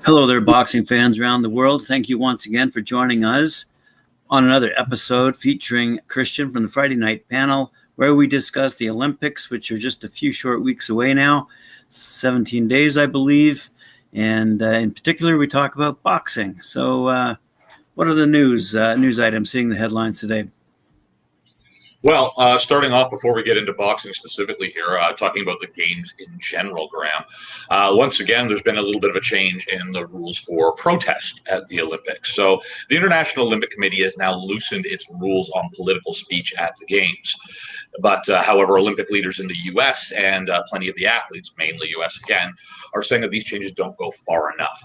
Hello there, boxing fans around the world. Thank you once again for joining us on another episode featuring Christian from the Friday night panel, where we discuss the Olympics, which are just a few short weeks away now, 17 days, I believe. And in particular, we talk about boxing. So what are the news items, seeing the headlines today? Well, starting off before we get into boxing specifically here, talking about the games in general, Graham. Once again, there's been a little bit of a change in the rules for protest at the Olympics. So the International Olympic Committee has now loosened its rules on political speech at the games. But however, Olympic leaders in the U.S. and plenty of the athletes, mainly U.S. again, are saying that these changes don't go far enough.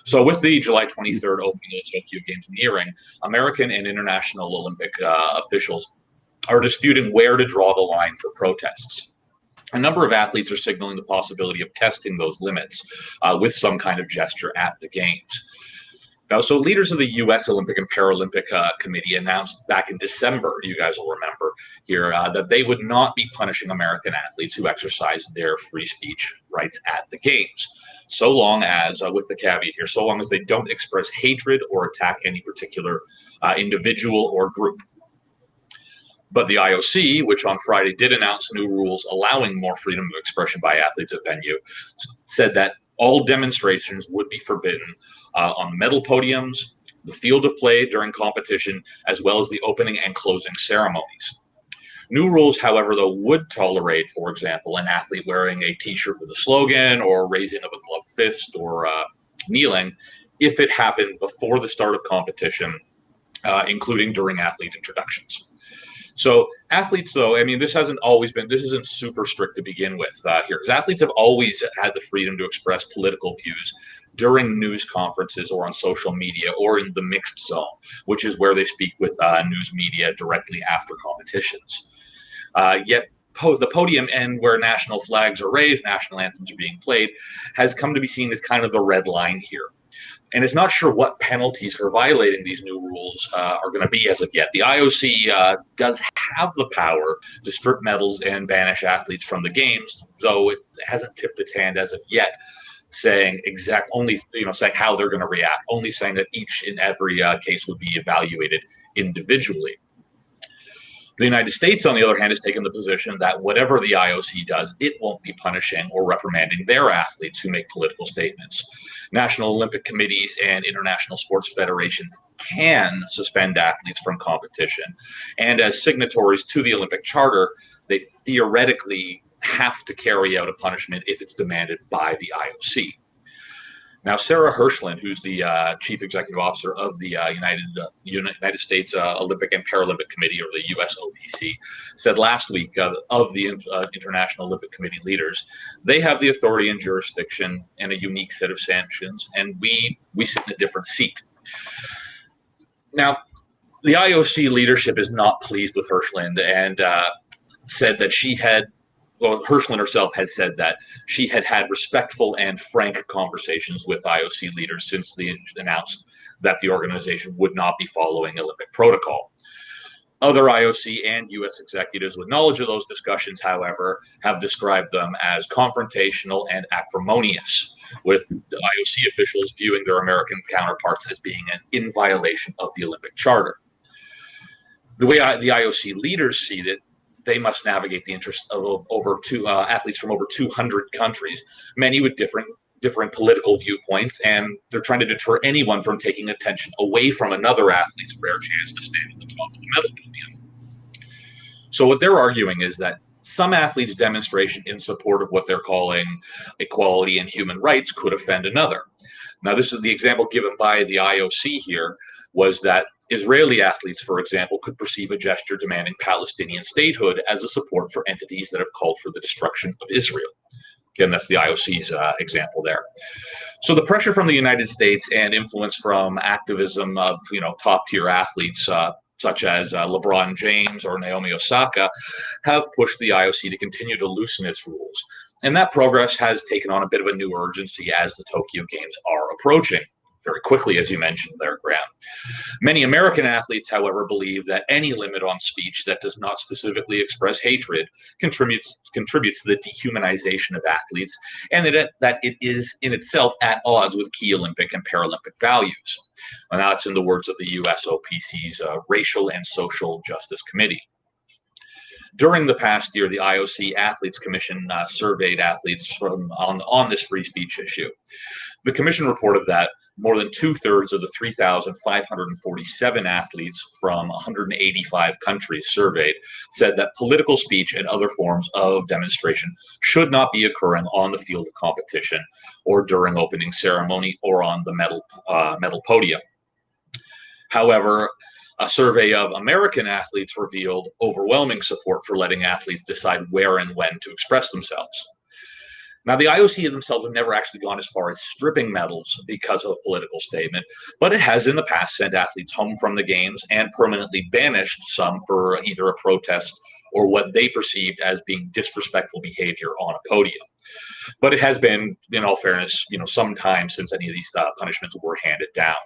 So with the July 23rd opening of the Tokyo Games nearing, American and international Olympic officials are disputing where to draw the line for protests. A number of athletes are signaling the possibility of testing those limits with some kind of gesture at the Games. Now, so leaders of the U.S. Olympic and Paralympic Committee announced back in December, you guys will remember here, that they would not be punishing American athletes who exercise their free speech rights at the Games, so long as, with the caveat here, so long as they don't express hatred or attack any particular individual or group. But the IOC, which on Friday did announce new rules allowing more freedom of expression by athletes at venue, said that all demonstrations would be forbidden on medal podiums, the field of play during competition, as well as the opening and closing ceremonies. New rules, however, though, would tolerate, for example, an athlete wearing a T-shirt with a slogan or raising of a gloved fist or kneeling if it happened before the start of competition, including during athlete introductions. So athletes, though, I mean, this isn't super strict to begin with here, because athletes have always had the freedom to express political views during news conferences or on social media or in the mixed zone, which is where they speak with news media directly after competitions. Yet the podium and where national flags are raised, national anthems are being played, has come to be seen as kind of the red line here. And it's not sure what penalties for violating these new rules are going to be as of yet. The IOC does have the power to strip medals and banish athletes from the games, though it hasn't tipped its hand as of yet, saying saying how they're going to react, only saying that each and every case would be evaluated individually. The United States, on the other hand, has taken the position that whatever the IOC does, it won't be punishing or reprimanding their athletes who make political statements. National Olympic committees and international sports federations can suspend athletes from competition. And as signatories to the Olympic Charter, they theoretically have to carry out a punishment if it's demanded by the IOC. Now, Sarah Hirshland, who's the chief executive officer of the United States Olympic and Paralympic Committee, or the USOPC, said last week of the International Olympic Committee leaders, they have the authority and jurisdiction and a unique set of sanctions, and we sit in a different seat. Now, the IOC leadership is not pleased with Hirshland and said that Hirshland herself has said that she had respectful and frank conversations with IOC leaders since they announced that the organization would not be following Olympic protocol. Other IOC and U.S. executives with knowledge of those discussions, however, have described them as confrontational and acrimonious, with the IOC officials viewing their American counterparts as being in violation of the Olympic Charter. The way the IOC leaders see it, they must navigate the interests of athletes from over 200 countries, many with different political viewpoints, and they're trying to deter anyone from taking attention away from another athlete's rare chance to stand at the top of the medal podium. So what they're arguing is that some athletes' demonstration in support of what they're calling equality and human rights could offend another. Now, this is the example given by the IOC here, was that Israeli athletes, for example, could perceive a gesture demanding Palestinian statehood as a support for entities that have called for the destruction of Israel. Again, that's the IOC's example there. So the pressure from the United States and influence from activism of top-tier athletes such as LeBron James or Naomi Osaka have pushed the IOC to continue to loosen its rules. And that progress has taken on a bit of a new urgency as the Tokyo Games are approaching. very quickly, as you mentioned there, Graham. Many American athletes, however, believe that any limit on speech that does not specifically express hatred contributes to the dehumanization of athletes, and that it is in itself at odds with key Olympic and Paralympic values. And that's in the words of the USOPC's Racial and Social Justice Committee. During the past year, the IOC Athletes Commission surveyed athletes on this free speech issue. The commission reported that more than 2/3 of the 3,547 athletes from 185 countries surveyed said that political speech and other forms of demonstration should not be occurring on the field of competition or during opening ceremony or on the medal podium. However, a survey of American athletes revealed overwhelming support for letting athletes decide where and when to express themselves. Now, the IOC themselves have never actually gone as far as stripping medals because of a political statement, but it has in the past sent athletes home from the games and permanently banished some for either a protest or what they perceived as being disrespectful behavior on a podium. But it has been, in all fairness, some time since any of these punishments were handed down.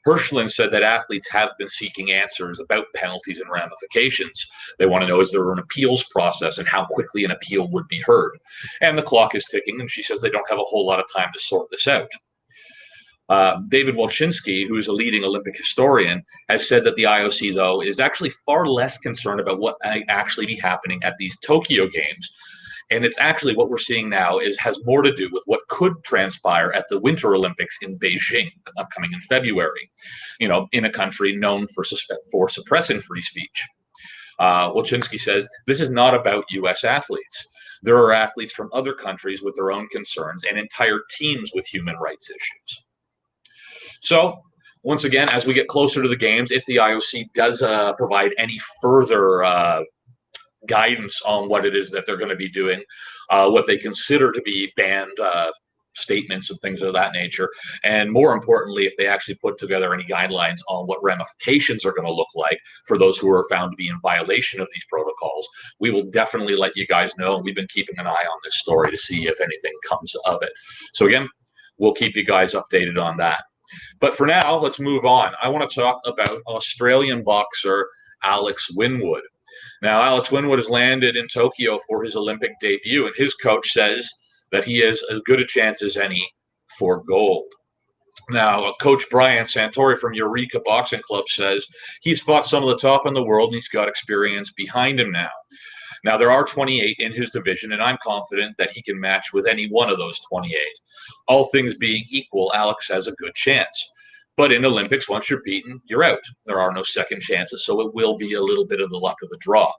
Hirschland said that athletes have been seeking answers about penalties and ramifications. They want to know, is there an appeals process and how quickly an appeal would be heard? And the clock is ticking, and she says they don't have a whole lot of time to sort this out. David Walczynski, who is a leading Olympic historian, has said that the IOC, though, is actually far less concerned about what might actually be happening at these Tokyo Games. And it's actually what we're seeing now has more to do with what could transpire at the Winter Olympics in Beijing, upcoming in February, in a country known for suppressing free speech. Walczynski says this is not about U.S. athletes. There are athletes from other countries with their own concerns and entire teams with human rights issues. So, once again, as we get closer to the games, if the IOC does provide any further guidance on what it is that they're going to be doing, what they consider to be banned statements and things of that nature, and more importantly, if they actually put together any guidelines on what ramifications are going to look like for those who are found to be in violation of these protocols, we will definitely let you guys know. We've been keeping an eye on this story to see if anything comes of it. So again, we'll keep you guys updated on that. But for now, let's move on. I want to talk about Australian boxer Alex Winwood. Now, Alex Winwood has landed in Tokyo for his Olympic debut, and his coach says that he has as good a chance as any for gold. Now, Coach Brian Santori from Eureka Boxing Club says he's fought some of the top in the world, and he's got experience behind him now. Now, there are 28 in his division, and I'm confident that he can match with any one of those 28. All things being equal, Alex has a good chance. But in Olympics, once you're beaten, you're out. There are no second chances, so it will be a little bit of the luck of the draw.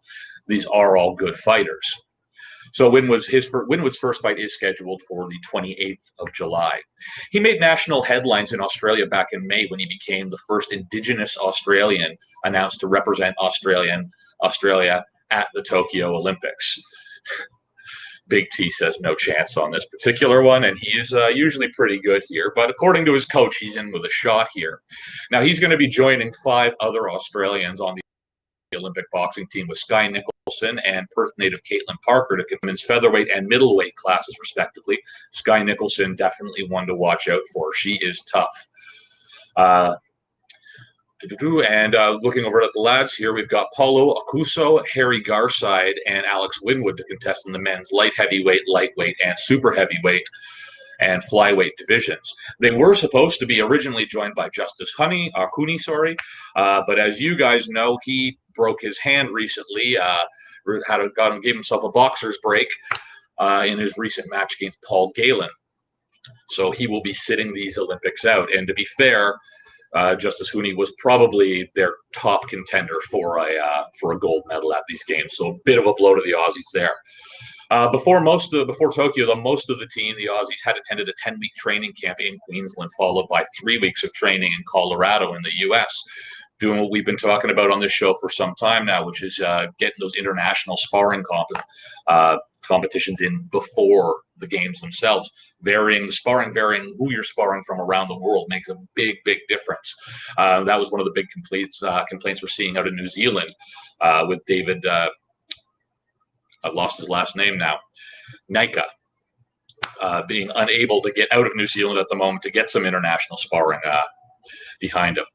These are all good fighters. So Winwood's first fight is scheduled for the 28th of July. He made national headlines in Australia back in May when he became the first indigenous Australian announced to represent Australia at the Tokyo Olympics. Big T says no chance on this particular one, and he's usually pretty good here. But according to his coach, he's in with a shot here. Now, he's going to be joining 5 other Australians on the Olympic boxing team with Sky Nicholson and Perth native Caitlin Parker to compete in featherweight and middleweight classes, respectively. Sky Nicholson, definitely one to watch out for. She is tough. And looking over at the lads here, we've got Paulo Acuso, Harry Garside, and Alex Winwood to contest in the men's light heavyweight, lightweight, and super heavyweight and flyweight divisions. They were supposed to be originally joined by Justice Honey, but as you guys know, he broke his hand recently, gave himself a boxer's break in his recent match against Paul Galen. So he will be sitting these Olympics out. And to be fair, Justice Hooney was probably their top contender for a gold medal at these games. So a bit of a blow to the Aussies there. Before Tokyo, most of the team, the Aussies, had attended a 10-week training camp in Queensland, followed by 3 weeks of training in Colorado in the U.S., doing what we've been talking about on this show for some time now, which is getting those international sparring competitions in before the games themselves. Varying who you're sparring from around the world makes a big, big difference. That was one of the big complaints we're seeing out in New Zealand with David. I've lost his last name now. Nika. being unable to get out of New Zealand at the moment to get some international sparring behind him.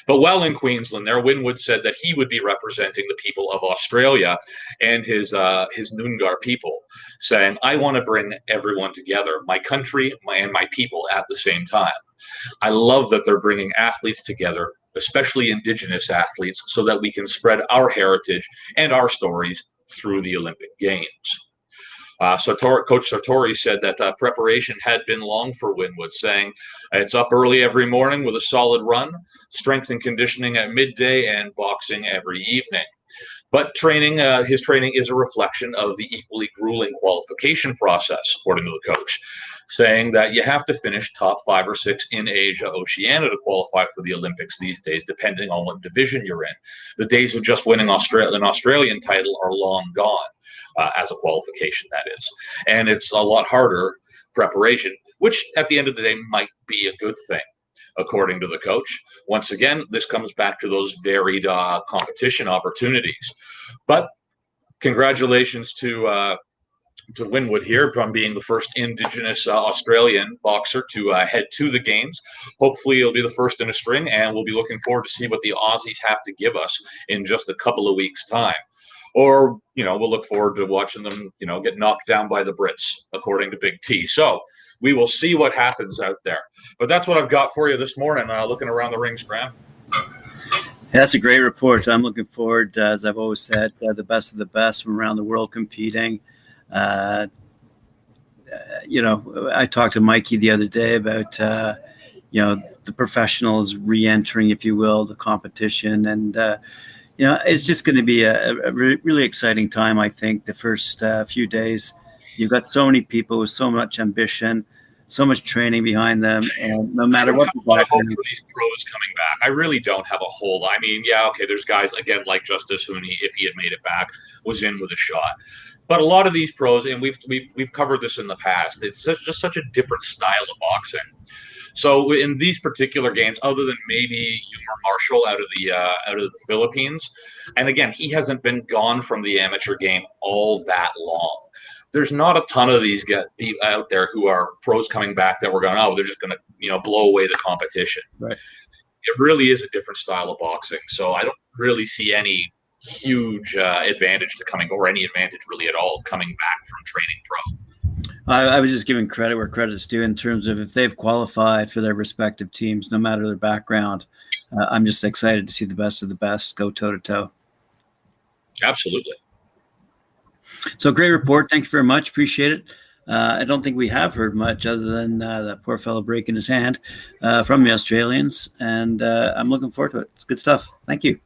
But while in Queensland there, Winwood said that he would be representing the people of Australia and his Noongar people, saying, I want to bring everyone together, my country and my people at the same time. I love that they're bringing athletes together, especially indigenous athletes, so that we can spread our heritage and our stories through the Olympic Games. Coach Sartori said that preparation had been long for Winwood, saying it's up early every morning with a solid run, strength and conditioning at midday, and boxing every evening. But his training is a reflection of the equally grueling qualification process, according to the coach, saying that you have to finish top 5 or 6 in Asia, Oceania to qualify for the Olympics these days, depending on what division you're in. The days of just winning an Australian title are long gone. As a qualification, that is. And it's a lot harder preparation, which at the end of the day might be a good thing, according to the coach. Once again, this comes back to those varied competition opportunities. But congratulations to Winwood here from being the first indigenous Australian boxer to head to the games. Hopefully he'll be the first in a string, and we'll be looking forward to see what the Aussies have to give us in just a couple of weeks' time. Or, we'll look forward to watching them, get knocked down by the Brits, according to Big T. So we will see what happens out there. But that's what I've got for you this morning, looking around the rings, Graham. That's a great report. I'm looking forward, as I've always said, the best of the best from around the world competing. I talked to Mikey the other day about, the professionals re-entering, if you will, the competition. And, it's just going to be a really exciting time, I think, the first few days. You've got so many people with so much ambition, so much training behind them, and no matter what the background. For these pros coming back, I really don't have a whole. I mean, there's guys again like Justice Hooney, if he had made it back, was in with a shot. But a lot of these pros, and we've covered this in the past, it's just such a different style of boxing. So in these particular games, other than maybe Yumar Marshall out of the Philippines, and again, he hasn't been gone from the amateur game all that long. There's not a ton of these guys out there who are pros coming back that we're going, they're just going to blow away the competition. Right. It really is a different style of boxing. So I don't really see any huge advantage to coming, or any advantage really at all, of coming back from training pro. I was just giving credit where credit's due in terms of if they've qualified for their respective teams, no matter their background. I'm just excited to see the best of the best go toe-to-toe. Absolutely. So great report. Thank you very much. Appreciate it. I don't think we have heard much other than that poor fellow breaking his hand from the Australians, and I'm looking forward to it. It's good stuff. Thank you.